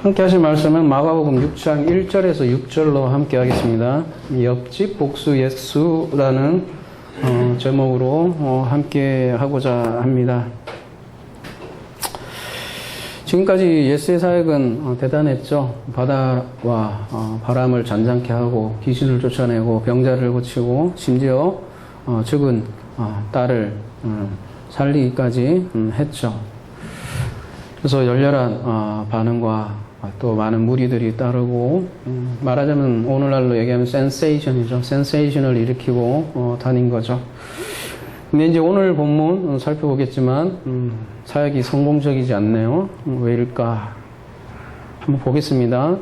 함께 하실 말씀은 마가복음 6장 1절에서 6절로 함께 하겠습니다. 옆집 복수 예수라는 제목으로 함께 하고자 합니다. 지금까지 예수의 사역은 대단했죠. 바다와 바람을 잔잔케 하고 귀신을 쫓아내고 병자를 고치고 심지어 죽은 딸을 살리기까지 했죠. 그래서 열렬한 반응과 또 많은 무리들이 따르고 말하자면 오늘날로 얘기하면 센세이션이죠. 센세이션을 일으키고 다닌 거죠. 근데 이제 오늘 본문 살펴보겠지만 사역이 성공적이지 않네요. 왜일까? 한번 보겠습니다.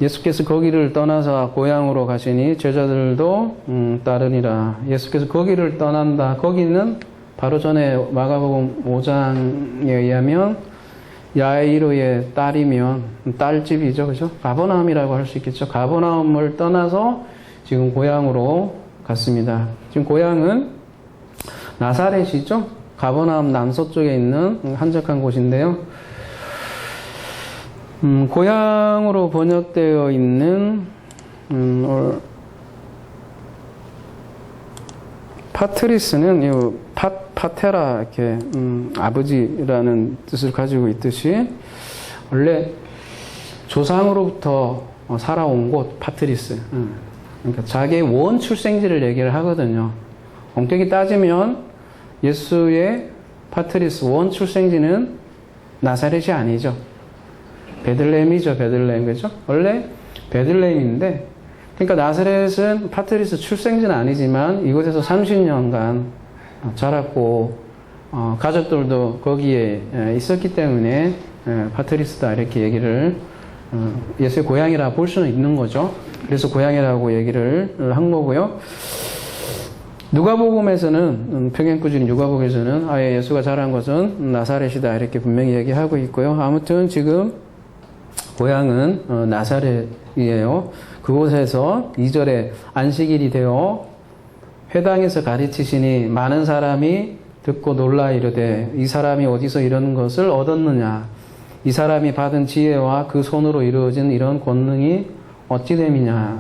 예수께서 거기를 떠나서 고향으로 가시니 제자들도 따르니라. 예수께서 거기를 떠난다. 거기는 바로 전에 마가복음 5장에 의하면 야이로의 딸이면 딸집이죠, 그죠? 가버나움이라고 할 수 있겠죠. 가버나움을 떠나서 지금 고향으로 갔습니다. 지금 고향은 나사렛이죠. 가버나움 남서쪽에 있는 한적한 곳인데요. 고향으로 번역되어 있는 파트리스는 파테라 이렇게 아버지라는 뜻을 가지고 있듯이 원래 조상으로부터 살아온 곳 파트리스. 그러니까 자기의 원 출생지를 얘기를 하거든요. 엄격히 따지면 예수의 파트리스 원 출생지는 나사렛이 아니죠. 베들레헴이죠. 베들레헴, 그죠? 원래 베들레헴인데, 그러니까 나사렛은 파트리스 출생지는 아니지만 이곳에서 30년간 자랐고 가족들도 거기에 있었기 때문에 파트리스다 이렇게 얘기를 예수의 고향이라 볼 수는 있는 거죠. 그래서 고향이라고 얘기를 한 거고요. 누가복음에서는 평행구절인 누가복음에서는 아예 예수가 자란 것은 나사렛이다 이렇게 분명히 얘기하고 있고요. 아무튼 지금 고향은 나사렛이에요. 그곳에서 2절에 안식일이 되어 회당에서 가르치시니 많은 사람이 듣고 놀라 이르되 이 사람이 어디서 이런 것을 얻었느냐? 이 사람이 받은 지혜와 그 손으로 이루어진 이런 권능이 어찌 됨이냐?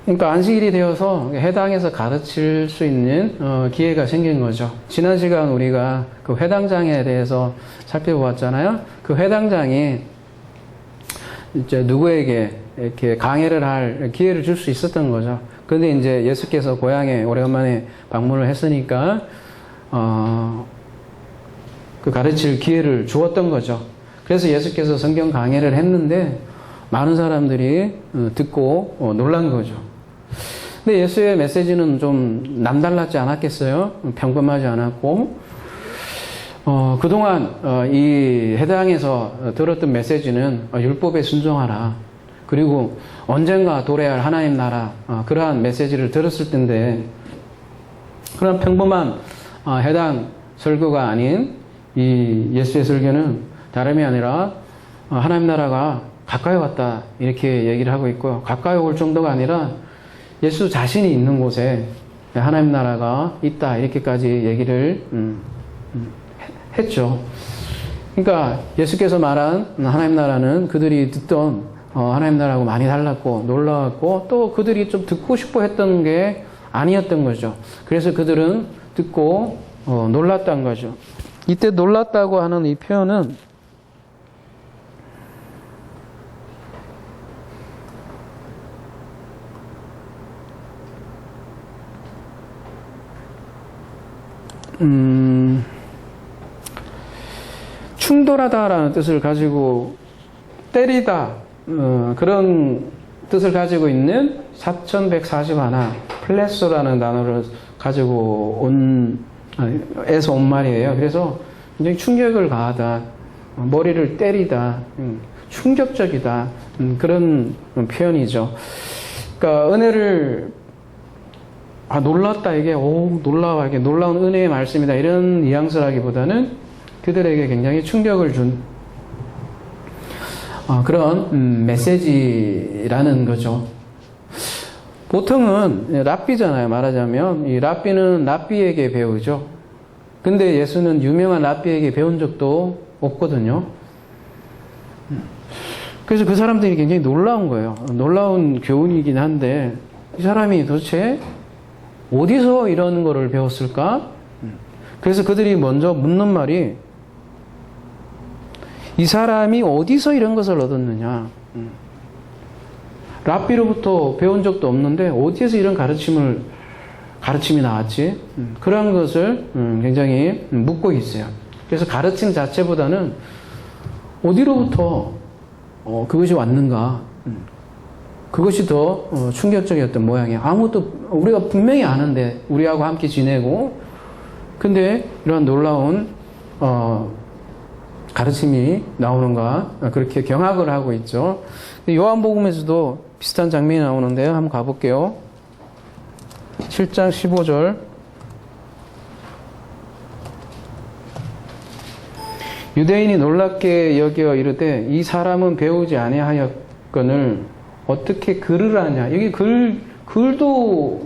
그러니까 안식일이 되어서 회당에서 가르칠 수 있는 기회가 생긴 거죠. 지난 시간 우리가 그 회당장에 대해서 살펴보았잖아요. 그 회당장이 이제 누구에게 이렇게 강해를 할 기회를 줄 수 있었던 거죠. 그런데 이제 예수께서 고향에 오래간만에 방문을 했으니까 그 가르칠 기회를 주었던 거죠. 그래서 예수께서 성경 강해를 했는데 많은 사람들이 듣고 놀란 거죠. 근데 예수의 메시지는 좀 남달랐지 않았겠어요? 평범하지 않았고 그동안 이 해당에서 들었던 메시지는 율법에 순종하라. 그리고 언젠가 도래할 하나님 나라 그러한 메시지를 들었을 텐데 그런 평범한 해당 설교가 아닌 이 예수의 설교는 다름이 아니라 하나님 나라가 가까이 왔다 이렇게 얘기를 하고 있고요. 가까이 올 정도가 아니라 예수 자신이 있는 곳에 하나님 나라가 있다 이렇게까지 얘기를 했죠. 그러니까 예수께서 말한 하나님 나라는 그들이 듣던 하나님 나라하고 많이 달랐고 놀라웠고 또 그들이 좀 듣고 싶어 했던 게 아니었던 거죠. 그래서 그들은 듣고 놀랐다는 거죠. 이때 놀랐다고 하는 이 표현은 충돌하다라는 뜻을 가지고 때리다 그런 뜻을 가지고 있는 4141 플레소라는 단어를 가지고 에서 온 말이에요. 그래서 굉장히 충격을 가하다, 머리를 때리다, 충격적이다 그런 표현이죠. 그러니까 은혜를 놀랐다 이게 놀라워 이게 놀라운 은혜의 말씀이다 이런 뉘앙스라기보다는 그들에게 굉장히 충격을 준 그런 메시지라는 거죠. 보통은 랍비잖아요. 말하자면 이 랍비는 랍비에게 배우죠. 근데 예수는 유명한 랍비에게 배운 적도 없거든요. 그래서 그 사람들이 굉장히 놀라운 거예요. 놀라운 교훈이긴 한데 이 사람이 도대체 어디서 이런 거를 배웠을까? 그래서 그들이 먼저 묻는 말이 이 사람이 어디서 이런 것을 얻었느냐? 랍비로부터 배운 적도 없는데 어디에서 이런 가르침이 나왔지? 그런 것을 굉장히 묻고 있어요. 그래서 가르침 자체보다는 어디로부터 그것이 왔는가? 그것이 더 충격적이었던 모양이에요. 아무것도 우리가 분명히 아는데 우리하고 함께 지내고 근데 이런 놀라운 가르침이 나오는가 그렇게 경악을 하고 있죠. 요한복음에서도 비슷한 장면이 나오는데요. 한번 가볼게요. 7장 15절 유대인이 놀랍게 여겨 이르되 이 사람은 배우지 아니하였거늘 어떻게 글을 아냐. 여기 글도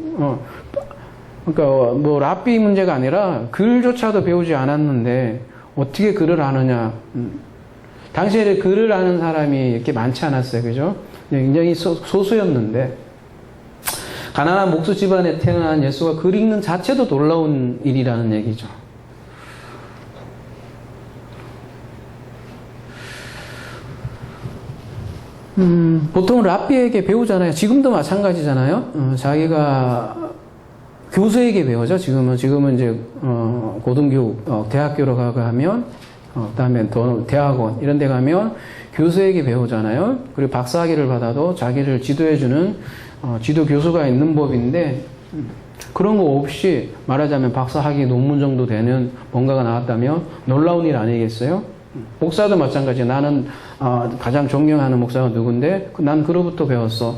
그러니까 뭐 랍비 문제가 아니라 글조차도 배우지 않았는데 어떻게 글을 아느냐. 당시에 글을 아는 사람이 이렇게 많지 않았어요. 그죠? 굉장히 소수였는데 가난한 목수 집안에 태어난 예수가 글 읽는 자체도 놀라운 일이라는 얘기죠. 보통 랍비에게 배우잖아요. 지금도 마찬가지잖아요. 자기가 교수에게 배우죠. 지금은 이제 고등교육, 대학교로 가고 하면 그다음에 더 대학원 이런 데 가면 교수에게 배우잖아요. 그리고 박사학위를 받아도 자기를 지도해주는 지도 교수가 있는 법인데 그런 거 없이 말하자면 박사학위 논문 정도 되는 뭔가가 나왔다면 놀라운 일 아니겠어요? 목사도 마찬가지예요. 나는 가장 존경하는 목사가 누군데 난 그로부터 배웠어.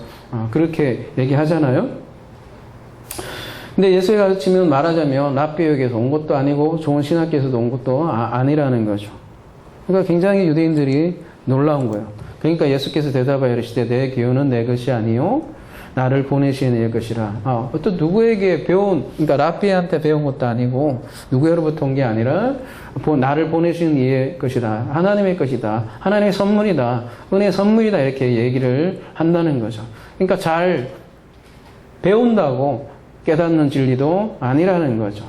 그렇게 얘기하잖아요. 근데 예수의 가르침은 말하자면 랍비에게서 온 것도 아니고 좋은 신학교에서도 온 것도 아니라는 거죠. 그러니까 굉장히 유대인들이 놀라운 거예요. 그러니까 예수께서 대답하여 이르시되 내 교훈은 내 것이 아니요 나를 보내신 이의 것이라. 어떤 누구에게 그러니까 랍비한테 배운 것도 아니고 누구로부터 온 게 아니라 나를 보내신 이의 것이다. 하나님의 것이다. 하나님의 선물이다. 은혜의 선물이다. 이렇게 얘기를 한다는 거죠. 그러니까 잘 배운다고 깨닫는 진리도 아니라는 거죠.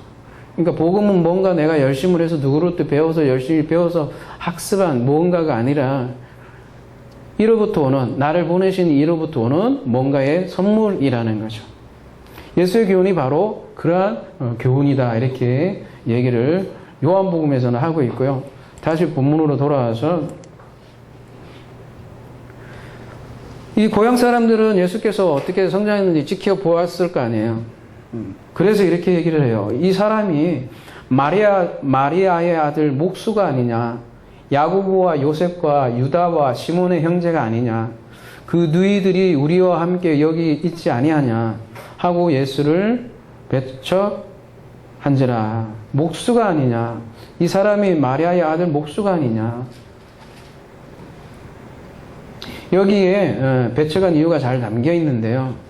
그러니까 복음은 뭔가 내가 열심을 해서 누구로부터 배워서 열심히 배워서 학습한 뭔가가 아니라 이로부터 오는 나를 보내신 이로부터 오는 뭔가의 선물이라는 거죠. 예수의 교훈이 바로 그러한 교훈이다 이렇게 얘기를 요한복음에서는 하고 있고요. 다시 본문으로 돌아와서 이 고향 사람들은 예수께서 어떻게 성장했는지 지켜보았을 거 아니에요. 그래서 이렇게 얘기를 해요. 이 사람이 마리아의 아들 목수가 아니냐. 야고보와 요셉과 유다와 시몬의 형제가 아니냐. 그 누이들이 우리와 함께 여기 있지 아니하냐 하고 예수를 배척한지라. 목수가 아니냐. 이 사람이 마리아의 아들 목수가 아니냐. 여기에 배척한 이유가 잘 담겨 있는데요.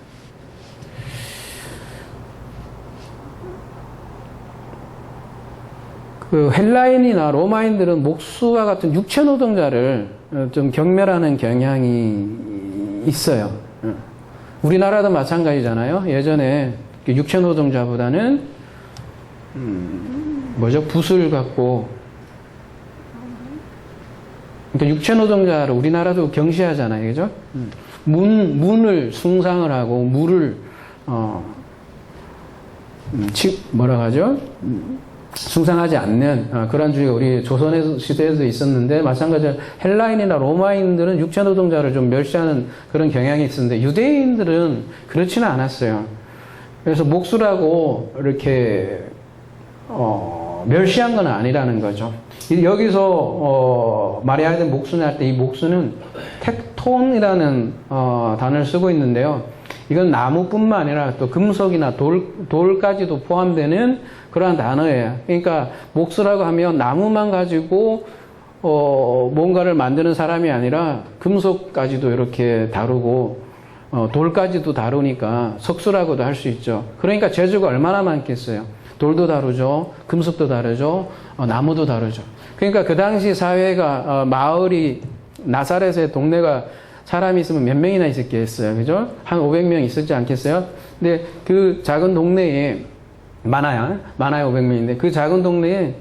그 헬라인이나 로마인들은 목수와 같은 육체 노동자를 좀 경멸하는 경향이 있어요. 우리나라도 마찬가지잖아요. 예전에 육체 노동자보다는 붓을 갖고 그러니까 육체 노동자를 우리나라도 경시하잖아요. 그죠? 문을 숭상을 하고 물을 뭐라고 하죠? 숭상하지 않는 그런 주의가 우리 조선 시대에도 있었는데 마찬가지로 헬라인이나 로마인들은 육체 노동자를 좀 멸시하는 그런 경향이 있었는데 유대인들은 그렇지는 않았어요. 그래서 목수라고 이렇게 멸시한 건 아니라는 거죠. 여기서 마리아의 목수냐 할 때 이 목수는 텍톤이라는 단어를 쓰고 있는데요. 이건 나무뿐만 아니라 또 금속이나 돌까지도 포함되는 그러한 단어예요. 그러니까 목수라고 하면 나무만 가지고 뭔가를 만드는 사람이 아니라 금속까지도 이렇게 다루고 돌까지도 다루니까 석수라고도 할 수 있죠. 그러니까 재주가 얼마나 많겠어요. 돌도 다루죠. 금속도 다루죠. 나무도 다루죠. 그러니까 그 당시 사회가 마을이 나사렛의 동네가 사람이 있으면 몇 명이나 있었겠어요. 그죠? 한 500명 있었지 않겠어요? 근데 그 작은 동네에, 많아요 500명인데, 그 작은 동네에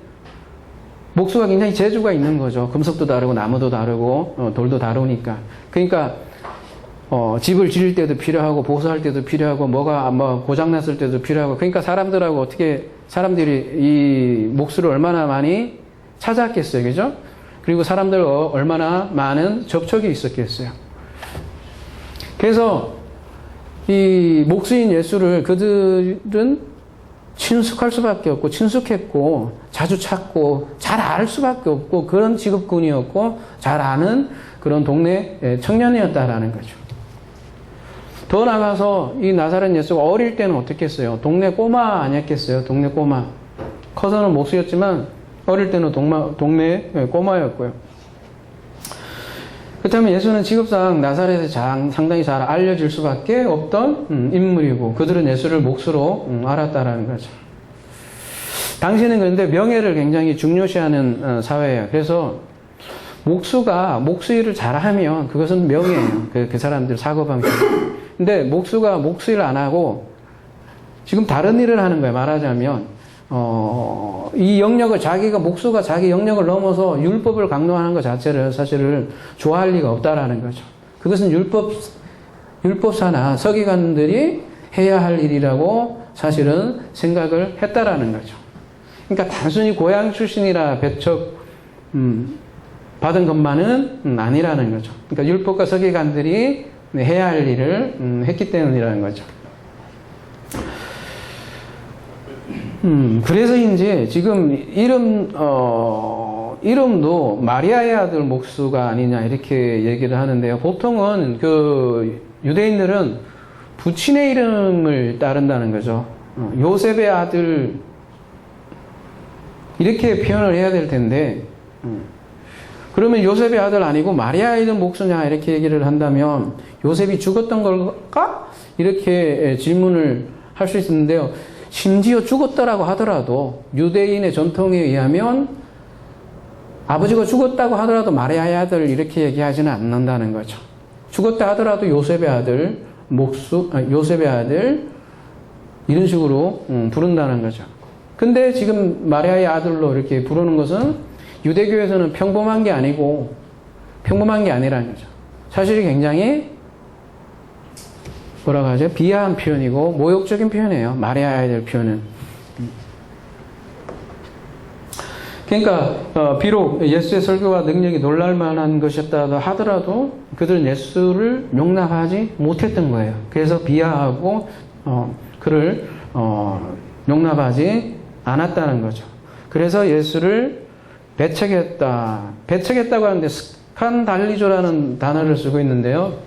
목수가 굉장히 재주가 있는 거죠. 금속도 다르고, 나무도 다르고, 돌도 다르니까. 그러니까, 집을 지을 때도 필요하고, 보수할 때도 필요하고, 뭐 고장났을 때도 필요하고, 그러니까 사람들이 이 목수를 얼마나 많이 찾아왔겠어요. 그죠? 그리고 사람들 얼마나 많은 접촉이 있었겠어요. 그래서 이 목수인 예수를 그들은 친숙할 수밖에 없고, 친숙했고, 자주 찾고, 잘 알 수밖에 없고, 그런 직업군이었고, 잘 아는 그런 동네 청년이었다라는 거죠. 더 나가서 이 나사렛 예수가 어릴 때는 어떻게 했어요? 동네 꼬마 아니었겠어요? 동네 꼬마. 커서는 목수였지만 어릴 때는 동네 꼬마였고요. 그렇다면 예수는 직업상 나사렛에 상당히 잘 알려질 수밖에 없던 인물이고, 그들은 예수를 목수로 알았다라는 거죠. 당시에는 그런데 명예를 굉장히 중요시하는 사회예요. 그래서 목수가 목수 일을 잘하면 그것은 명예예요. 그 사람들 사고방식. 근데 목수가 목수 일을 안 하고 지금 다른 일을 하는 거예요. 말하자면 이 영역을 목수가 자기 영역을 넘어서 율법을 강요하는 것 자체를 사실을 좋아할 리가 없다라는 거죠. 그것은 율법사나 서기관들이 해야 할 일이라고 사실은 생각을 했다라는 거죠. 그러니까 단순히 고향 출신이라 배척 받은 것만은 아니라는 거죠. 그러니까 율법과 서기관들이 해야 할 일을 했기 때문이라는 거죠. 그래서인지 지금 이름도 마리아의 아들 목수가 아니냐 이렇게 얘기를 하는데요. 보통은 그 유대인들은 부친의 이름을 따른다는 거죠. 요셉의 아들 이렇게 표현을 해야 될 텐데 그러면 요셉의 아들 아니고 마리아의 아들 목수냐 이렇게 얘기를 한다면 요셉이 죽었던 걸까? 이렇게 질문을 할 수 있는데요. 심지어 죽었다라고 하더라도 유대인의 전통에 의하면 아버지가 죽었다고 하더라도 마리아의 아들 이렇게 얘기하지는 않는다는 거죠. 죽었다 하더라도 요셉의 아들 요셉의 아들 이런 식으로 부른다는 거죠. 근데 지금 마리아의 아들로 이렇게 부르는 것은 유대교에서는 평범한 게 아니라는 거죠. 사실이 굉장히 뭐라고 하죠? 비하한 표현이고 모욕적인 표현이에요. 마리아의 아들 표현은. 그러니까 비록 예수의 설교와 능력이 놀랄만한 것이었다 하더라도 그들은 예수를 용납하지 못했던 거예요. 그래서 비하하고 그를 용납하지 않았다는 거죠. 그래서 예수를 배척했다고 하는데 스칸달리조라는 단어를 쓰고 있는데요.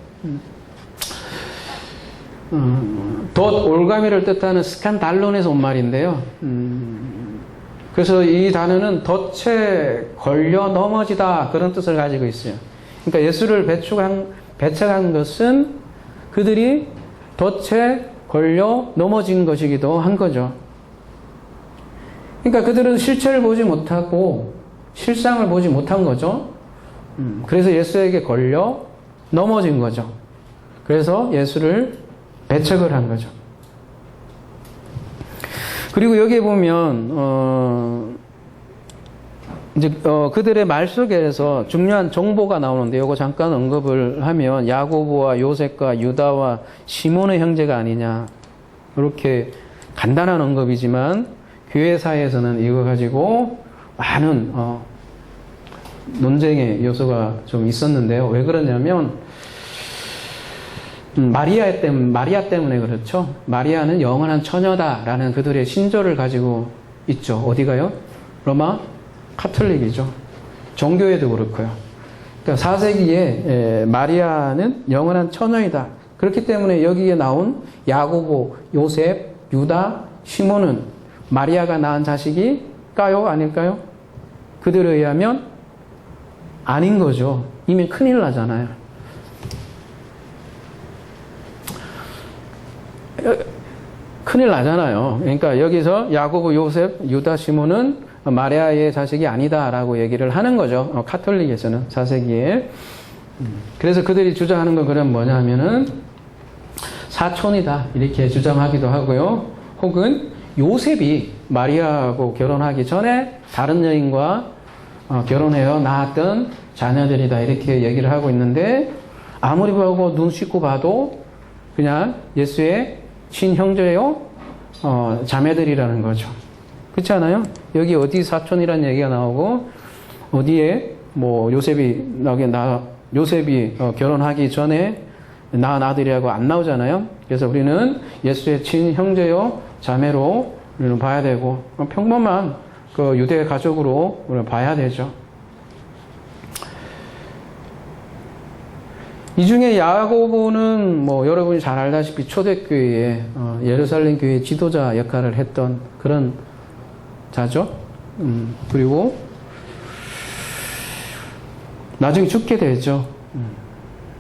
돛 올가미를 뜻하는 스칸달론에서 온 말인데요. 그래서 이 단어는 덫에 걸려 넘어지다 그런 뜻을 가지고 있어요. 그러니까 예수를 배척한 것은 그들이 덫에 걸려 넘어진 것이기도 한 거죠. 그러니까 그들은 실체를 보지 못하고 실상을 보지 못한 거죠. 그래서 예수에게 걸려 넘어진 거죠. 그래서 예수를 배척을 한 거죠. 그리고 여기에 보면 이제 그들의 말 속에서 중요한 정보가 나오는데 이거 잠깐 언급을 하면 야고보와 요셉과 유다와 시몬의 형제가 아니냐 이렇게 간단한 언급이지만 교회사에서는 이거 가지고 많은 논쟁의 요소가 좀 있었는데요. 왜 그러냐면 마리아 때문에 그렇죠. 마리아는 영원한 처녀다라는 그들의 신조를 가지고 있죠. 어디가요? 로마 카톨릭이죠. 종교에도 그렇고요. 그러니까 4세기에 마리아는 영원한 처녀이다. 그렇기 때문에 여기에 나온 야고보, 요셉, 유다, 시몬은 마리아가 낳은 자식일까요? 아닐까요? 그들에 의하면 아닌 거죠. 이미 큰일 나잖아요. 큰일 나잖아요. 그러니까 여기서 야고보, 요셉, 유다, 시몬은 마리아의 자식이 아니다라고 얘기를 하는 거죠. 카톨릭에서는 4세기에. 그래서 그들이 주장하는 건 그럼 뭐냐면은 사촌이다 이렇게 주장하기도 하고요. 혹은 요셉이 마리아하고 결혼하기 전에 다른 여인과 결혼해서 낳았던 자녀들이다 이렇게 얘기를 하고 있는데 아무리 보고 눈 씻고 봐도 그냥 예수의 친형제요 자매들이라는 거죠. 그렇지 않아요? 여기 어디 사촌이라는 얘기가 나오고 어디에 뭐 요셉이 결혼하기 전에 낳은 아들이라고 안 나오잖아요. 그래서 우리는 예수의 친형제요 자매로 우리는 봐야 되고 평범한 그 유대 가족으로 우리는 봐야 되죠. 이 중에 야고보는 뭐 여러분이 잘 알다시피 초대교회에 예루살렘 교회 지도자 역할을 했던 그런 자죠. 그리고 나중에 죽게 되죠.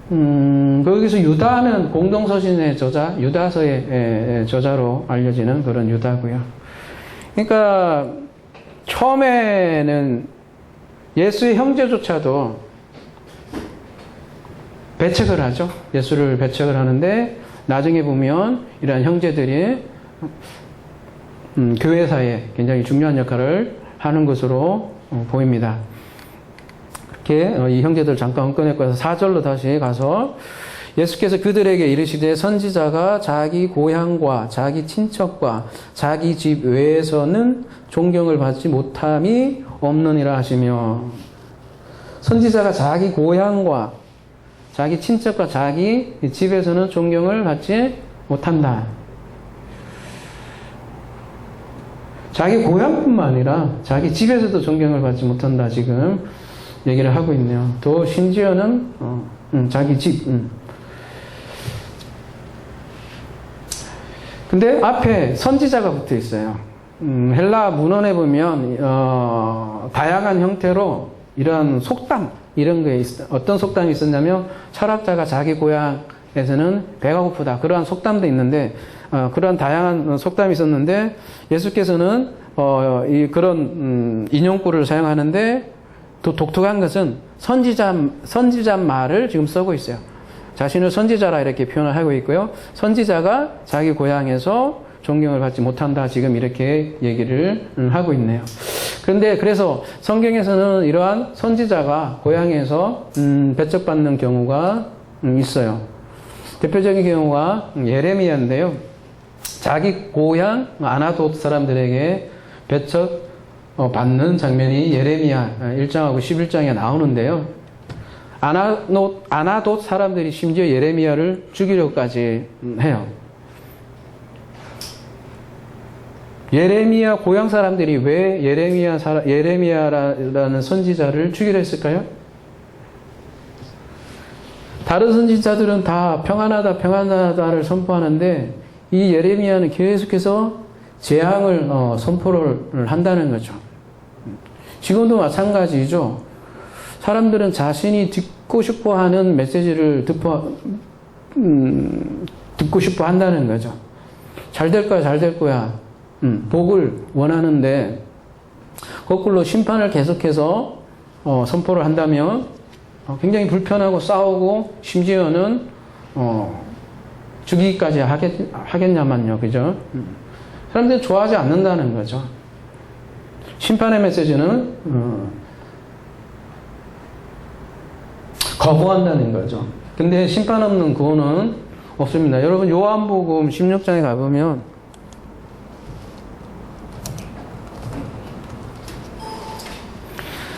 거기서 유다는 공동서신의 저자, 유다서의 저자로 알려지는 그런 유다고요. 그러니까 처음에는 예수의 형제조차도 배척을 하죠. 예수를 배척을 하는데 나중에 보면 이러한 형제들이 교회사에 굉장히 중요한 역할을 하는 것으로 보입니다. 이렇게 이 형제들 잠깐 꺼내고 4절로 다시 가서 예수께서 그들에게 이르시되 선지자가 자기 고향과 자기 친척과 자기 집 외에서는 존경을 받지 못함이 없느니라 하시며 선지자가 자기 고향과 자기 친척과 자기 집에서는 존경을 받지 못한다. 자기 고향뿐만 아니라 자기 집에서도 존경을 받지 못한다. 지금 얘기를 하고 있네요. 또 심지어는 자기 집. 근데 앞에 선지자가 붙어 있어요. 헬라 문헌에 보면 다양한 형태로 이런 속담 이런 게 어떤 속담이 있었냐면 철학자가 자기 고향에서는 배가 고프다 그러한 속담도 있는데 그러한 다양한 속담이 있었는데 예수께서는 그런 인용구를 사용하는데 또 독특한 것은 선지자 말을 지금 쓰고 있어요. 자신을 선지자라 이렇게 표현을 하고 있고요. 선지자가 자기 고향에서 존경을 받지 못한다. 지금 이렇게 얘기를 하고 있네요. 그런데 그래서 성경에서는 이러한 선지자가 고향에서 배척받는 경우가 있어요. 대표적인 경우가 예레미야인데요. 자기 고향 아나돗 사람들에게 배척 받는 장면이 예레미야 1장하고 11장에 나오는데요. 아나돗 사람들이 심지어 예레미야를 죽이려고까지 해요. 예레미야 고향 사람들이 왜 예레미야라는 선지자를 죽이려 했을까요? 다른 선지자들은 다 평안하다를 선포하는데 이 예레미야는 계속해서 재앙을 선포를 한다는 거죠. 지금도 마찬가지죠. 사람들은 자신이 듣고 싶어하는 메시지를 듣고 싶어 한다는 거죠. 잘 될 거야, 잘 될 거야. 복을 원하는데 거꾸로 심판을 계속해서 선포를 한다면 굉장히 불편하고 싸우고 심지어는 죽이기까지 하겠냐만요. 그죠? 사람들이 좋아하지 않는다는 거죠. 심판의 메시지는 거부한다는 거죠. 근데 심판 없는 구원은 없습니다. 여러분 요한복음 16장에 가보면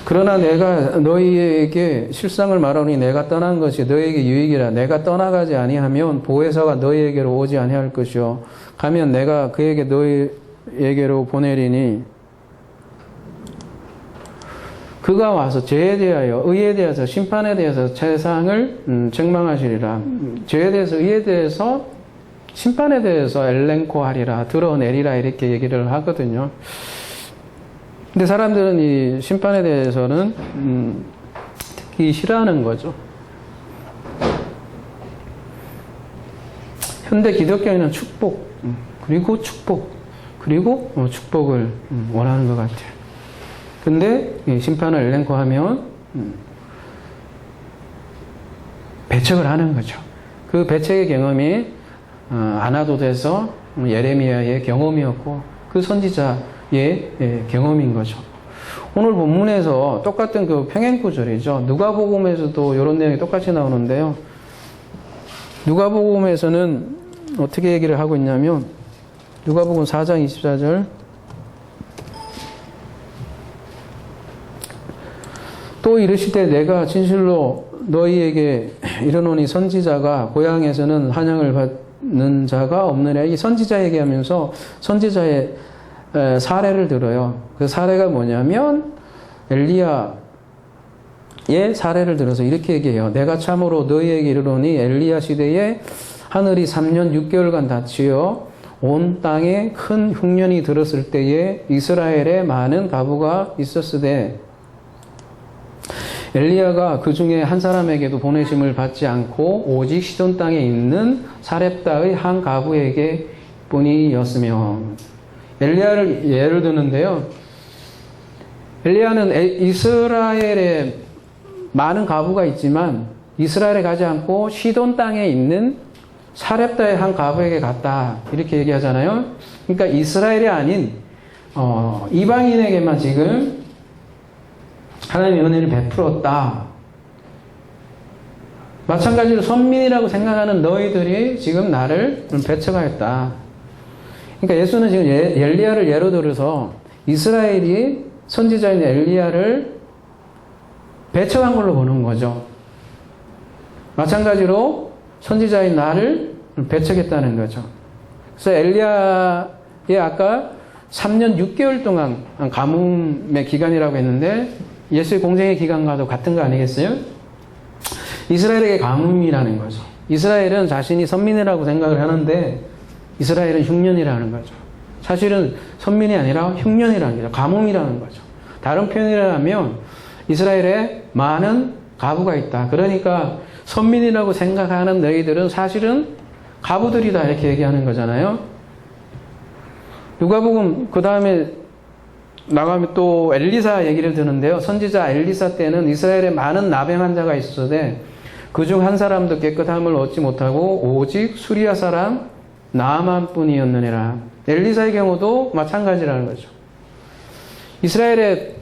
그러나 내가 너희에게 실상을 말하니 내가 떠난 것이 너희에게 유익이라. 내가 떠나가지 아니하면 보혜사가 너희에게로 오지 아니할 것이요 가면 내가 그에게 너희에게로 보내리니 그가 와서 죄에 대하여 의에 대해서 심판에 대해서 세상을 책망하시리라. 죄에 대해서 의에 대해서 심판에 대해서 엘렌코하리라 드러내리라 이렇게 얘기를 하거든요. 근데 사람들은 이 심판에 대해서는 듣기 싫어하는 거죠. 현대 기독교인은 축복 그리고 축복 그리고 축복을 원하는 것 같아요. 근데 심판을 엘렌코하면 배척을 하는 거죠. 그 배척의 경험이 아나도드에서 예레미야의 경험이었고 그 선지자의 경험인 거죠. 오늘 본문에서 똑같은 그 평행구절이죠. 누가복음에서도 이런 내용이 똑같이 나오는데요. 누가복음에서는 어떻게 얘기를 하고 있냐면 누가복음 4장 24절 또 이르시되 내가 진실로 너희에게 이르노니 선지자가 고향에서는 환영을 받는 자가 없느냐. 이 선지자 얘기하면서 선지자의 사례를 들어요. 그 사례가 뭐냐면 엘리야의 사례를 들어서 이렇게 얘기해요. 내가 참으로 너희에게 이르노니 엘리야 시대에 하늘이 3년 6개월간 닫히어 온 땅에 큰 흉년이 들었을 때에 이스라엘에 많은 과부가 있었으되 엘리야가 그 중에 한 사람에게도 보내심을 받지 않고 오직 시돈 땅에 있는 사렙다의 한 과부에게 뿐이었으며. 엘리야를 예를 드는데요. 엘리야는 이스라엘에 많은 과부가 있지만 이스라엘에 가지 않고 시돈 땅에 있는 사렙다의 한 과부에게 갔다. 이렇게 얘기하잖아요. 그러니까 이스라엘이 아닌 이방인에게만 지금 하나님의 은혜를 베풀었다. 마찬가지로 선민이라고 생각하는 너희들이 지금 나를 배척하였다. 그러니까 예수는 지금 엘리야를 예로 들어서 이스라엘이 선지자인 엘리야를 배척한 걸로 보는 거죠. 마찬가지로 선지자인 나를 배척했다는 거죠. 그래서 엘리야의 아까 3년 6개월 동안 가뭄의 기간이라고 했는데 예수의 공생의 기간과도 같은 거 아니겠어요? 이스라엘에게 가뭄이라는 거죠. 이스라엘은 자신이 선민이라고 생각을 하는데 이스라엘은 흉년이라는 거죠. 사실은 선민이 아니라 흉년이라는 거죠. 가뭄이라는 거죠. 다른 표현이라 하면 이스라엘에 많은 과부가 있다. 그러니까 선민이라고 생각하는 너희들은 사실은 과부들이다. 이렇게 얘기하는 거잖아요. 누가복음 그 다음에 나가면 또 엘리사 얘기를 드는데요. 선지자 엘리사 때는 이스라엘에 많은 나병 환자가 있었는데 그중 한 사람도 깨끗함을 얻지 못하고 오직 수리아 사람 나아만 뿐이었느니라. 엘리사의 경우도 마찬가지라는 거죠. 이스라엘에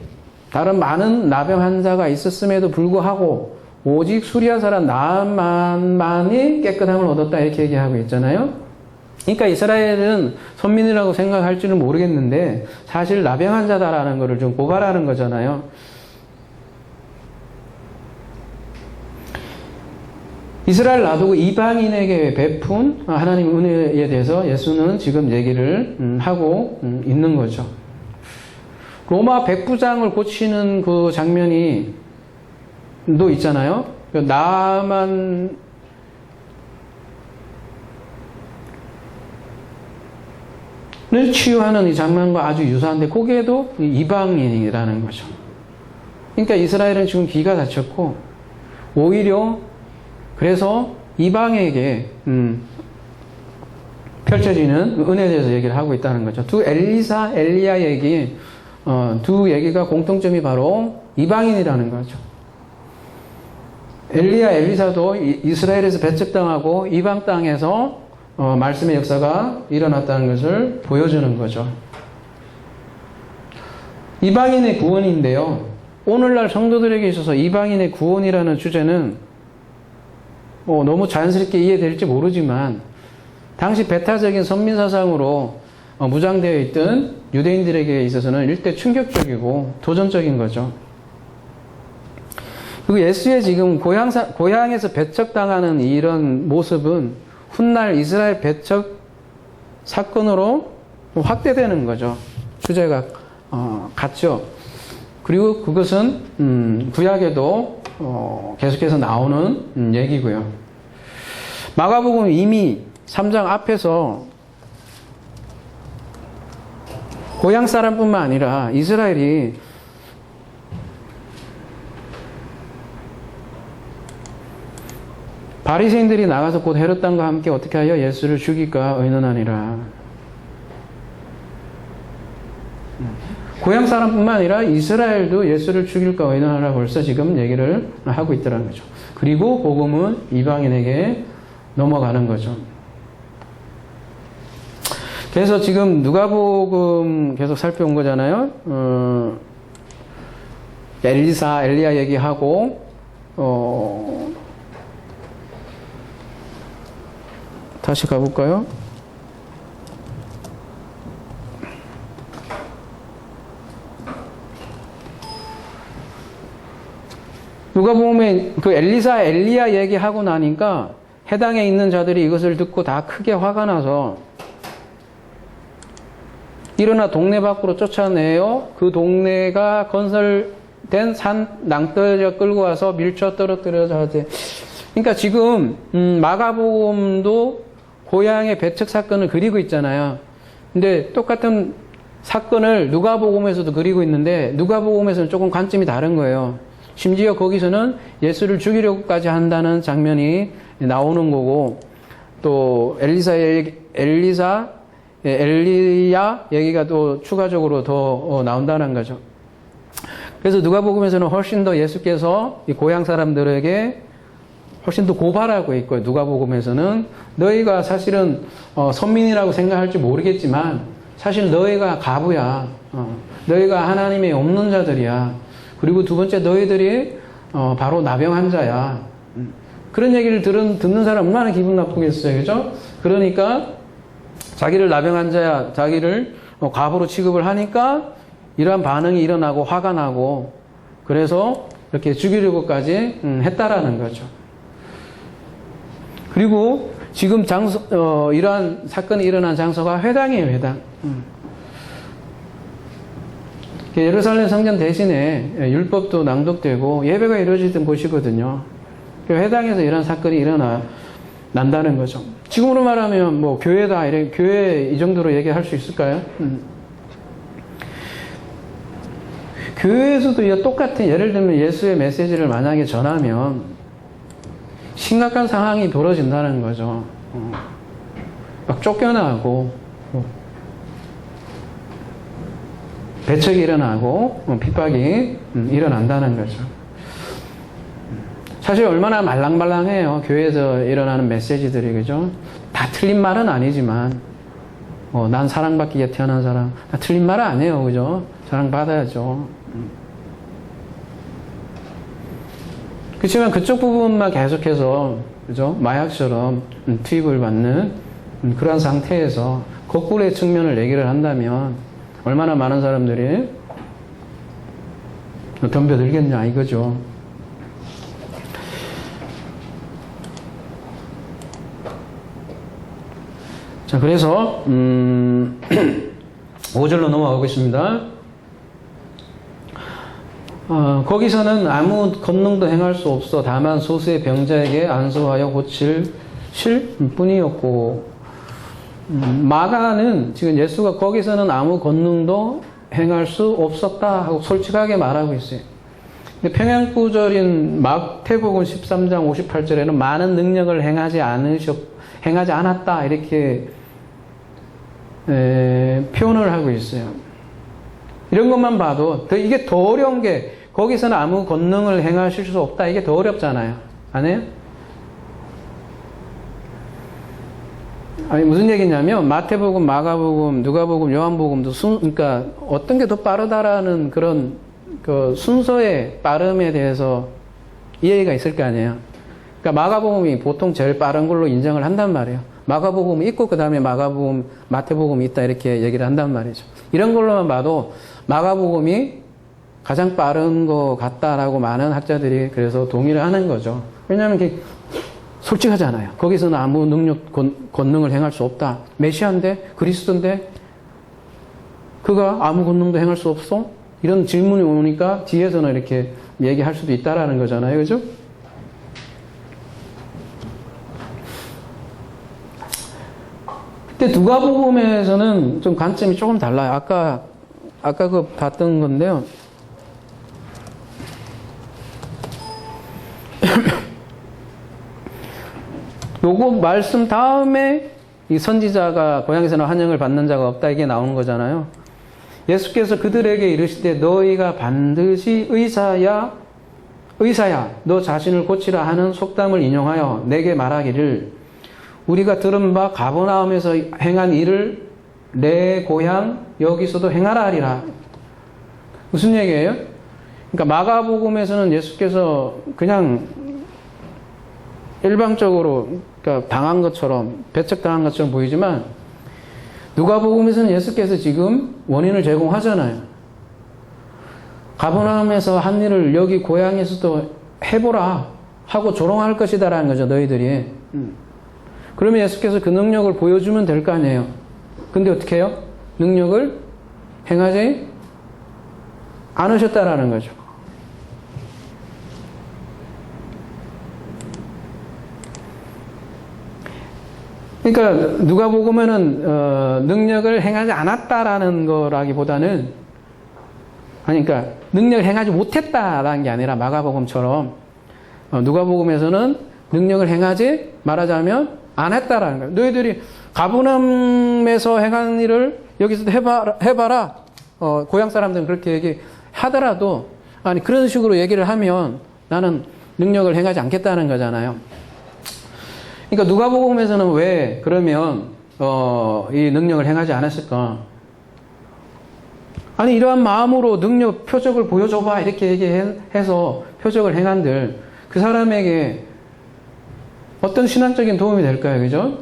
다른 많은 나병 환자가 있었음에도 불구하고 오직 수리아 사람 나아만이 깨끗함을 얻었다. 이렇게 얘기하고 있잖아요. 그러니까 이스라엘은 선민이라고 생각할지는 모르겠는데 사실 나병 환자다라는 것을 좀 고발하는 거잖아요. 이스라엘 놔두고 이방인에게 베푼 하나님의 은혜에 대해서 예수는 지금 얘기를 하고 있는 거죠. 로마 백부장을 고치는 그 장면이 또 있잖아요. 나만 을 치유하는 이 장면과 아주 유사한데 거기에도 이방인이라는 거죠. 그러니까 이스라엘은 지금 기가 닫혔고 오히려 그래서 이방에게 펼쳐지는 은혜에 대해서 얘기를 하고 있다는 거죠. 두 엘리사, 엘리야 얘기 두 얘기가 공통점이 바로 이방인이라는 거죠. 엘리야, 엘리사도 이스라엘에서 배척당하고 이방 땅에서 말씀의 역사가 일어났다는 것을 보여주는 거죠. 이방인의 구원인데요. 오늘날 성도들에게 있어서 이방인의 구원이라는 주제는 너무 자연스럽게 이해될지 모르지만 당시 배타적인 선민사상으로 무장되어 있던 유대인들에게 있어서는 일대 충격적이고 도전적인 거죠. 그리고 예수의 지금 고향에서 배척당하는 이런 모습은 훗날 이스라엘 배척 사건으로 확대되는 거죠. 주제가 같죠. 그리고 그것은 구약에도 계속해서 나오는 얘기고요. 마가복음 이미 3장 앞에서 고향 사람뿐만 아니라 이스라엘이 바리새인들이 나가서 곧 헤롯 왕과 함께 어떻게 하여 예수를 죽일까 의논하니라. 고향 사람뿐만 아니라 이스라엘도 예수를 죽일까 의논하라 벌써 지금 얘기를 하고 있더라는 거죠. 그리고 복음은 이방인에게 넘어가는 거죠. 그래서 지금 누가복음 계속 살펴온 거잖아요. 엘리야 얘기하고 다시 가볼까요? 누가복음에 그 엘리야 얘기하고 나니까 해당에 있는 자들이 이것을 듣고 다 크게 화가 나서 일어나 동네 밖으로 쫓아내어 그 동네가 건설된 산 낭떠러 끌고 와서 밀쳐 떨어뜨려서 하되. 그러니까 지금 마가복음도 고향의 배척 사건을 그리고 있잖아요. 근데 똑같은 사건을 누가복음에서도 그리고 있는데 누가복음에서는 조금 관점이 다른 거예요. 심지어 거기서는 예수를 죽이려고까지 한다는 장면이 나오는 거고, 또 엘리야 얘기가 또 추가적으로 더 나온다는 거죠. 그래서 누가복음에서는 훨씬 더 예수께서 이 고향 사람들에게 훨씬 더 고발하고 있고요. 누가복음에서는 너희가 사실은 선민이라고 생각할지 모르겠지만 사실 너희가 가부야. 너희가 하나님의 없는 자들이야. 그리고 두 번째 너희들이 바로 나병 환자야. 그런 얘기를 듣는 사람 얼마나 기분 나쁘겠어요. 그죠? 그러니까 자기를 나병 환자야, 자기를 과부로 취급을 하니까 이러한 반응이 일어나고 화가 나고 그래서 이렇게 죽이려고까지 했다라는 거죠. 그리고 지금 이러한 사건이 일어난 장소가 회당이에요, 회당. 예루살렘 성전 대신에 율법도 낭독되고 예배가 이루어지던 곳이거든요. 회당에서 이런 사건이 난다는 거죠. 지금으로 말하면 뭐 교회다, 교회 이 정도로 얘기할 수 있을까요? 교회에서도 똑같은, 예를 들면 예수의 메시지를 만약에 전하면 심각한 상황이 벌어진다는 거죠. 막 쫓겨나고 배척이 일어나고 핍박이 일어난다는 거죠. 사실 얼마나 말랑말랑해요. 교회에서 일어나는 메시지들이, 그죠? 다 틀린 말은 아니지만 난 사랑받기 위해 태어난 사람, 다 틀린 말은 아니에요. 그죠? 사랑받아야죠. 그렇지만 그쪽 부분만 계속해서, 그죠? 마약처럼 투입을 받는 그러한 상태에서 거꾸로의 측면을 얘기를 한다면 얼마나 많은 사람들이 덤벼들겠냐 이거죠. 자, 그래서 5절로 넘어가겠습니다. 거기서는 아무 권능도 행할 수 없어 다만 소수의 병자에게 안수하여 고칠 뿐이었고, 마가는 지금 예수가 거기서는 아무 권능도 행할 수 없었다 하고 솔직하게 말하고 있어요. 근데 평양구절인 마태복음 13장 58절에는 많은 능력을 행하지 않았다 이렇게 표현을 하고 있어요. 이런 것만 봐도 이게 더 어려운 게, 거기서는 아무 권능을 행하실 수 없다, 이게 더 어렵잖아요. 아니에요? 아니, 무슨 얘기냐면 마태복음, 마가복음, 누가복음, 요한복음도 그러니까 어떤 게 더 빠르다라는 그런 그 순서의 빠름에 대해서 이해가 있을 거 아니에요. 그러니까 마가복음이 보통 제일 빠른 걸로 인정을 한단 말이에요. 마가복음이 있고 그 다음에 마태복음이 있다 이렇게 얘기를 한단 말이죠. 이런 걸로만 봐도 마가복음이 가장 빠른 것 같다라고 많은 학자들이 그래서 동의를 하는 거죠. 왜냐하면 이게 솔직하잖아요. 거기서는 아무 권능을 행할 수 없다. 메시아인데, 그리스도인데 그가 아무 권능도 행할 수 없어? 이런 질문이 오니까 뒤에서는 이렇게 얘기할 수도 있다라는 거잖아요. 그죠? 근데 누가복음에서는 좀 관점이 조금 달라요. 아까 그 봤던 건데요. 요거 말씀 다음에 이 선지자가 고향에서는 환영을 받는 자가 없다 이게 나오는 거잖아요. 예수께서 그들에게 이르시되 너희가 반드시 의사야 너 자신을 고치라 하는 속담을 인용하여 내게 말하기를 우리가 들은 바 가버나움에서 행한 일을 내 고향 여기서도 행하라 하리라. 무슨 얘기예요? 그러니까 마가복음에서는 예수께서 그냥 일방적으로 그러니까 당한 것처럼 배척당한 것처럼 보이지만 누가복음에서는 예수께서 지금 원인을 제공하잖아요. 가버나움에서 한 일을 여기 고향에서도 해보라 하고 조롱할 것이다라는 거죠, 너희들이. 그러면 예수께서 그 능력을 보여주면 될 거 아니에요. 근데 어떻게 해요? 능력을 행하지 않으셨다라는 거죠. 그러니까 누가복음에는 능력을 행하지 않았다라는 거라기보다는 그러니까 능력을 행하지 못했다라는 게 아니라 마가복음처럼 누가복음에서는 능력을 행하지 말하자면 안 했다라는 거예요. 너희들이 가버나움에서 행한 일을 여기서도 해봐라. 고향 사람들은 그렇게 얘기하더라도 아니 그런 식으로 얘기를 하면 나는 능력을 행하지 않겠다는 거잖아요. 그러니까 누가복음에서는 왜 그러면 이 능력을 행하지 않았을까? 아니 이러한 마음으로 능력 표적을 보여줘봐 이렇게 얘기해서 표적을 행한들 그 사람에게 어떤 신앙적인 도움이 될까요? 그죠?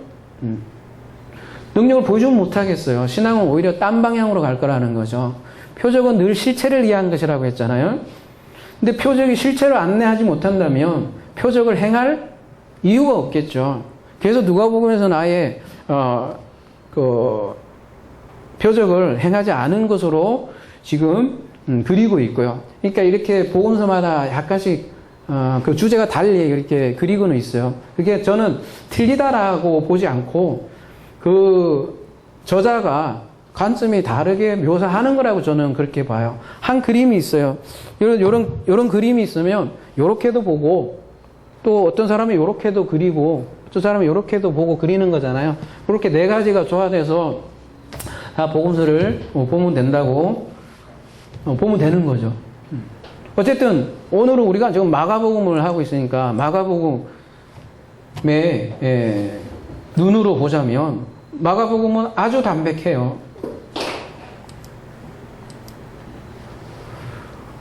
능력을 보여주면 못하겠어요. 신앙은 오히려 딴 방향으로 갈 거라는 거죠. 표적은 늘 실체를 이해한 것이라고 했잖아요. 근데 표적이 실체를 안내하지 못한다면 표적을 행할 이유가 없겠죠. 그래서 누가복음에서는 아예 표적을 행하지 않은 것으로 지금 그리고 있고요. 그러니까 이렇게 복음서마다 약간씩 그 주제가 달리 이렇게 그리고는 있어요. 그게 저는 틀리다라고 보지 않고 그 저자가 관점이 다르게 묘사하는 거라고 저는 그렇게 봐요. 한 그림이 있어요. 이런 그림이 있으면 요렇게도 보고 또 어떤 사람이 요렇게도 그리고 또 사람이 요렇게도 보고 그리는 거잖아요. 그렇게 네 가지가 조화돼서 다 복음서를 보면 된다고 보면 되는 거죠. 어쨌든 오늘은 우리가 지금 마가복음을 하고 있으니까 마가복음의 눈으로 보자면 마가복음은 아주 담백해요.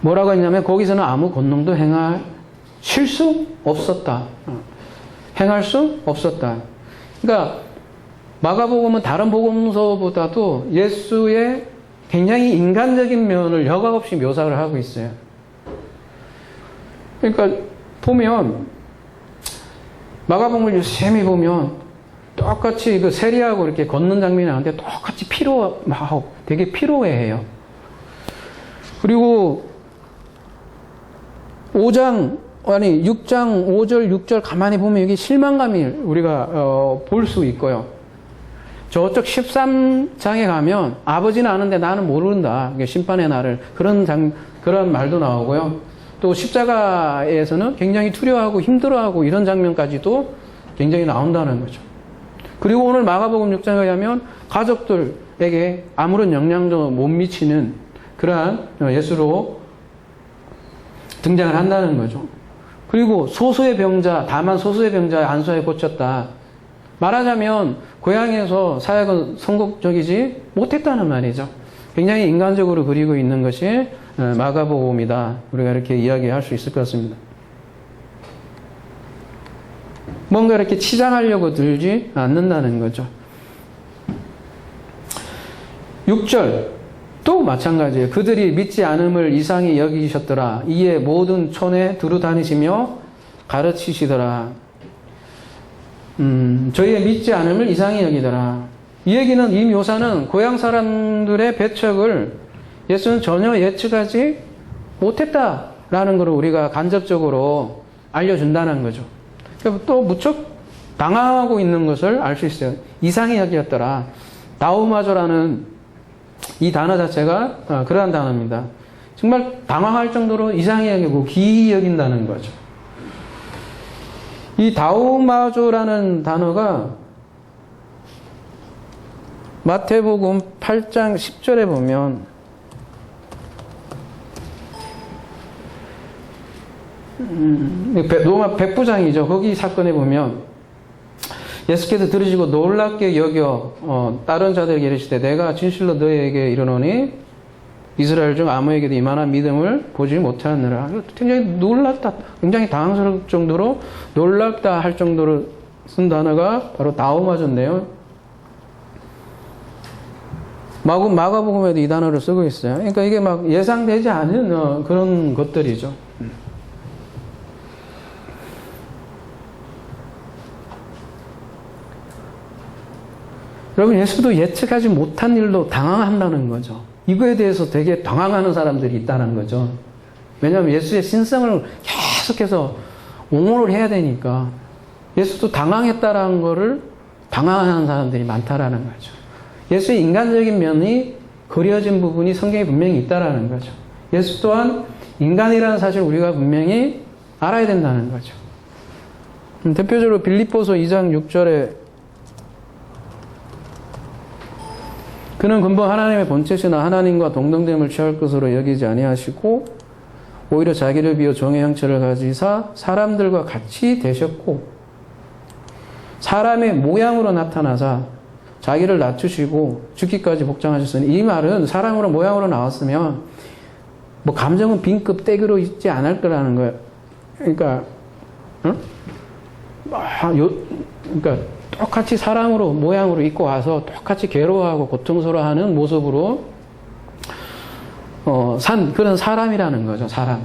뭐라고 했냐면 거기서는 아무 권능도 행하실 수 없었다. 행할 수 없었다. 그러니까 마가복음은 다른 복음서보다도 예수의 굉장히 인간적인 면을 여과 없이 묘사를 하고 있어요. 그러니까 보면 마가복음을 유심히 보면 똑같이 그 세리하고 이렇게 걷는 장면이 나오는데 똑같이 되게 피로해해요. 그리고 6장 5절 6절 가만히 보면 여기 실망감이 우리가 볼 수 있고요. 저쪽 13장에 가면 아버지는 아는데 나는 모른다. 심판의 날을 그런 말도 나오고요. 또 십자가에서는 굉장히 두려워하고 힘들어하고 이런 장면까지도 굉장히 나온다는 거죠. 그리고 오늘 마가복음 6장에 가면 가족들에게 아무런 영향도 못 미치는 그러한 예수로 등장을 한다는 거죠. 그리고 다만 소수의 병자 안수하여 고쳤다. 말하자면 고향에서 사역은 성공적이지 못했다는 말이죠. 굉장히 인간적으로 그리고 있는 것이 마가복음이다. 우리가 이렇게 이야기할 수 있을 것 같습니다. 뭔가 이렇게 치장하려고 들지 않는다는 거죠. 6절 또 마찬가지예요. 그들이 믿지 않음을 이상히 여기셨더라. 이에 모든 촌에 두루 다니시며 가르치시더라. 저희의 믿지 않음을 이상히 여기더라. 이 얘기는, 이 묘사는 고향 사람들의 배척을 예수는 전혀 예측하지 못했다라는 것을 우리가 간접적으로 알려준다는 거죠. 또 무척 당황하고 있는 것을 알 수 있어요. 이상히 여기었더라. 다우마조라는 이 단어 자체가 그러한 단어입니다. 정말 당황할 정도로 이상히 여기고 기이히 여긴다는 거죠. 이 다우마조라는 단어가 마태복음 8장 10절에 보면 로마 백부장이죠. 거기 사건에 보면 예수께서 들으시고 놀랍게 여겨 다른 자들에게 이르시되 내가 진실로 너희에게 이르노니 이스라엘 중 아무에게도 이만한 믿음을 보지 못하느라. 굉장히 놀랍다, 굉장히 당황스러울 정도로 놀랍다 할 정도로 쓴 단어가 바로 다오마조인데요. 마가복음에도 이 단어를 쓰고 있어요. 그러니까 이게 막 예상되지 않은 그런 것들이죠. 여러분, 예수도 예측하지 못한 일로 당황한다는 거죠. 이거에 대해서 되게 당황하는 사람들이 있다는 거죠. 왜냐하면 예수의 신성을 계속해서 옹호를 해야 되니까 예수도 당황했다라는 거를 당황하는 사람들이 많다라는 거죠. 예수의 인간적인 면이 그려진 부분이 성경에 분명히 있다라는 거죠. 예수 또한 인간이라는 사실을 우리가 분명히 알아야 된다는 거죠. 대표적으로 빌립보서 2장 6절에 그는 근본 하나님의 본체시나 하나님과 동등됨을 취할 것으로 여기지 아니하시고 오히려 자기를 비워 종의 형체를 가지사 사람들과 같이 되셨고 사람의 모양으로 나타나사 자기를 낮추시고 죽기까지 복장하셨으니, 이 말은 사람으로 모양으로 나왔으면 뭐 감정은 B급 떼기로 있지 않을 거라는 거예요. 그러니까 그러니까 똑같이 사람으로 모양으로 입고 와서 똑같이 괴로워하고 고통스러워하는 모습으로 산 그런 사람이라는 거죠. 사람.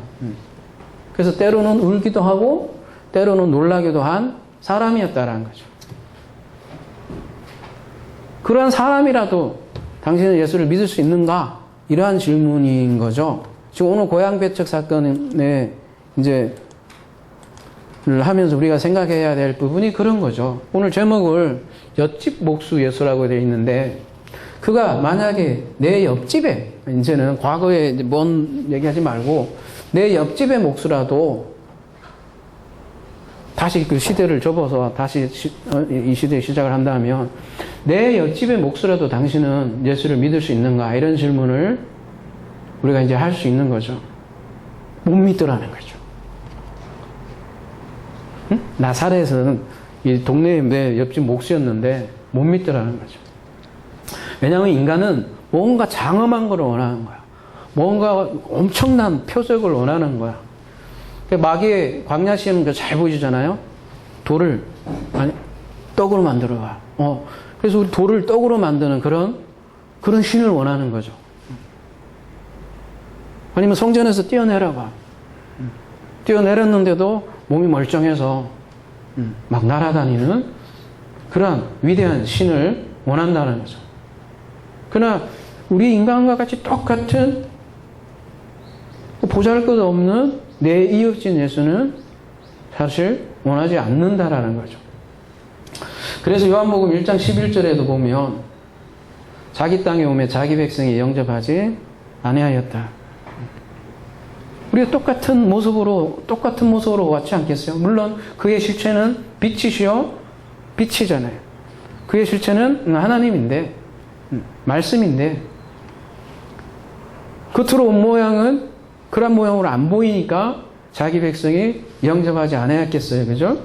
그래서 때로는 울기도 하고 때로는 놀라기도 한 사람이었다라는 거죠. 그러한 사람이라도 당신은 예수를 믿을 수 있는가? 이러한 질문인 거죠. 지금 오늘 고향 배척 사건에 이제 하면서 우리가 생각해야 될 부분이 그런 거죠. 오늘 제목을 옆집 목수 예수라고 되어 있는데, 그가 만약에 내 옆집에, 이제는 과거에 뭔 얘기하지 말고 내 옆집의 목수라도 다시 그 시대를 접어서 다시 이 시대의 시작을 한다면 내 옆집의 목수라도 당신은 예수를 믿을 수 있는가? 이런 질문을 우리가 이제 할 수 있는 거죠. 못 믿더라는 거죠. 응? 나사렛은 이 동네에 내 옆집 목수였는데 못 믿더라는 거죠. 왜냐하면 인간은 뭔가 장엄한 걸 원하는 거야. 뭔가 엄청난 표적을 원하는 거야. 마귀의 광야 시험 잘 보이잖아요. 돌을 떡으로 만들어봐. 그래서 우리 돌을 떡으로 만드는 그런 신을 원하는 거죠. 아니면 성전에서 뛰어내려봐. 뛰어내렸는데도 몸이 멀쩡해서 막 날아다니는 그런 위대한 신을 원한다는 거죠. 그러나 우리 인간과 같이 똑같은 보잘것없는 내 이웃인 예수는 사실 원하지 않는다라는 거죠. 그래서 요한복음 1장 11절에도 보면 자기 땅에 오매 자기 백성이 영접하지 아니하였다. 우리가 똑같은 모습으로 왔지 않겠어요? 물론 그의 실체는 빛이잖아요. 그의 실체는 하나님인데, 말씀인데, 겉으로 온 모양은 그런 모양으로 안 보이니까 자기 백성이 영접하지 않았겠어요. 그죠?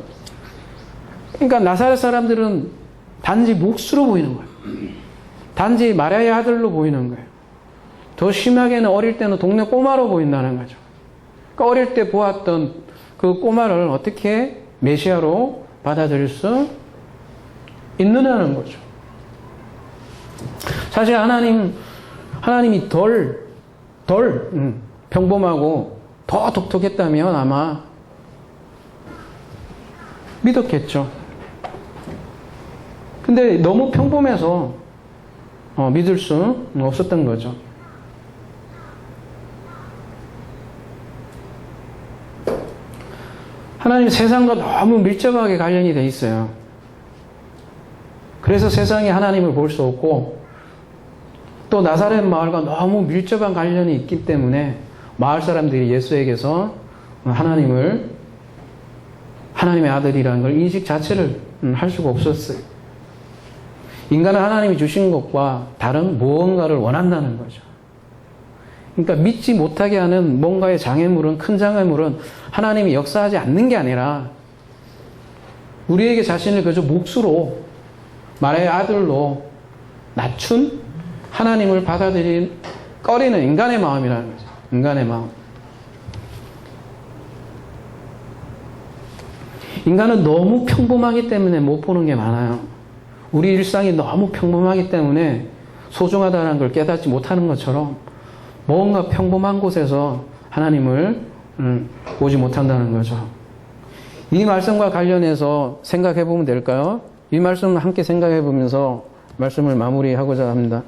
그러니까 나사렛 사람들은 단지 목수로 보이는 거예요. 단지 마리아의 아들로 보이는 거예요. 더 심하게는 어릴 때는 동네 꼬마로 보인다는 거죠. 그러니까 어릴 때 보았던 그 꼬마를 어떻게 메시아로 받아들일 수 있느냐는 거죠. 사실 하나님이 덜 평범하고 더 독특했다면 아마 믿었겠죠. 근데 너무 평범해서 믿을 수 없었던 거죠. 하나님 세상과 너무 밀접하게 관련이 돼 있어요. 그래서 세상이 하나님을 볼 수 없고, 또 나사렛 마을과 너무 밀접한 관련이 있기 때문에 마을 사람들이 예수에게서 하나님의 아들이라는 걸 인식 자체를 할 수가 없었어요. 인간은 하나님이 주신 것과 다른 무언가를 원한다는 거죠. 그러니까 믿지 못하게 하는 뭔가의 장애물은, 큰 장애물은 하나님이 역사하지 않는 게 아니라 우리에게 자신을 그저 몫으로, 말의 아들로 낮춘 하나님을 받아들인 꺼리는 인간의 마음이라는 거죠. 인간의 마음. 인간은 너무 평범하기 때문에 못 보는 게 많아요. 우리 일상이 너무 평범하기 때문에 소중하다는 걸 깨닫지 못하는 것처럼 뭔가 평범한 곳에서 하나님을 보지 못한다는 거죠. 이 말씀과 관련해서 생각해 보면 될까요? 이 말씀을 함께 생각해 보면서 말씀을 마무리하고자 합니다.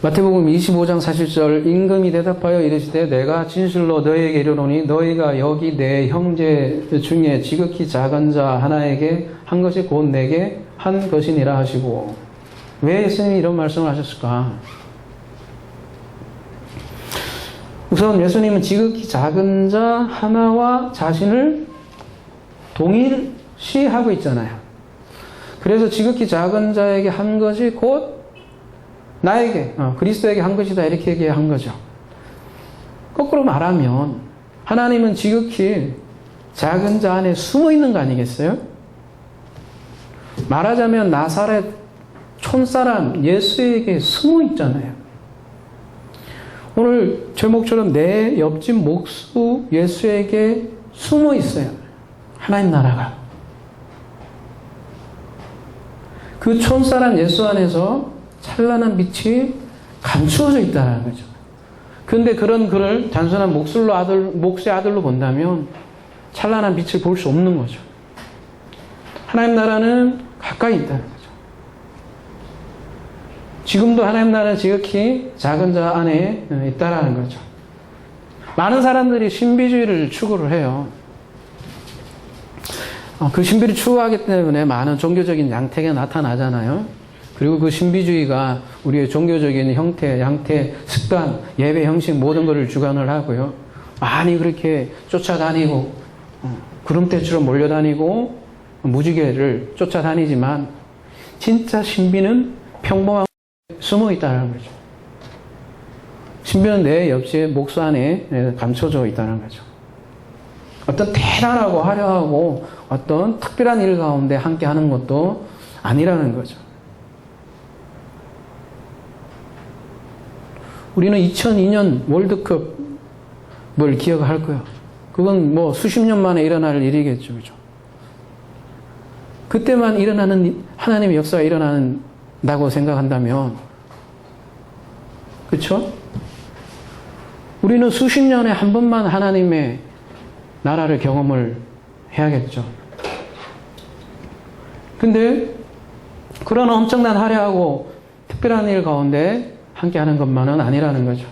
마태복음 25장 40절, 임금이 대답하여 이르시되 내가 진실로 너희에게 이르노니 너희가 여기 내 형제 중에 지극히 작은 자 하나에게 한 것이 곧 내게 한 것이니라 하시고. 왜 예수님이 이런 말씀을 하셨을까? 우선 예수님은 지극히 작은 자 하나와 자신을 동일시하고 있잖아요. 그래서 지극히 작은 자에게 한 것이 곧 나에게, 그리스도에게 한 것이다, 이렇게 얘기한 거죠. 거꾸로 말하면 하나님은 지극히 작은 자 안에 숨어 있는 거 아니겠어요? 말하자면 나사렛 촌사람 예수에게 숨어 있잖아요. 오늘 제목처럼 내 옆집 목수 예수에게 숨어 있어요. 하나님 나라가. 그 촌사람 예수 안에서 찬란한 빛이 감추어져 있다는 거죠. 그런데 그런 그를 단순한 목수의 아들로 본다면 찬란한 빛을 볼 수 없는 거죠. 하나님 나라는 가까이 있다는 거죠. 지금도 하나님 나라는 지극히 작은 자 안에 있다라는 거죠. 많은 사람들이 신비주의를 추구를 해요. 그 신비를 추구하기 때문에 많은 종교적인 양태가 나타나잖아요. 그리고 그 신비주의가 우리의 종교적인 형태, 양태, 습관, 예배 형식 모든 것을 주관을 하고요. 많이 그렇게 쫓아다니고 구름대처럼 몰려다니고 무지개를 쫓아다니지만 진짜 신비는 평범한 숨어 있다는 거죠. 신비는 내 옆집 목수 안에 감춰져 있다는 거죠. 어떤 대단하고 화려하고 어떤 특별한 일 가운데 함께 하는 것도 아니라는 거죠. 우리는 2002년 월드컵을 기억할 거예요. 그건 뭐 수십 년 만에 일어날 일이겠죠. 그죠? 그때만 일어나는 하나님의 역사가 일어난다고 생각한다면, 그렇죠? 우리는 수십 년에 한 번만 하나님의 나라를 경험을 해야겠죠. 근데 그런 엄청난 화려하고 특별한 일 가운데 함께 하는 것만은 아니라는 거죠.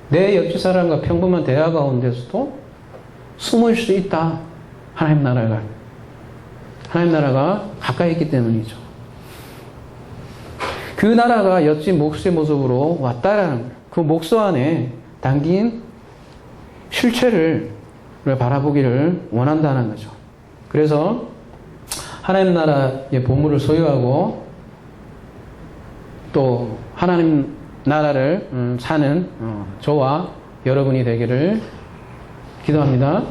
내 옆집 사람과 평범한 대화 가운데서도 숨을 수 있다. 하나님 나라가. 하나님 나라가 가까이 있기 때문이죠. 그 나라가 옆집 목수의 모습으로 왔다라는 거예요. 그 목수 안에 담긴 실체를 바라보기를 원한다는 거죠. 그래서 하나님 나라의 보물을 소유하고 또 하나님 나라를 사는 저와 여러분이 되기를 기도합니다.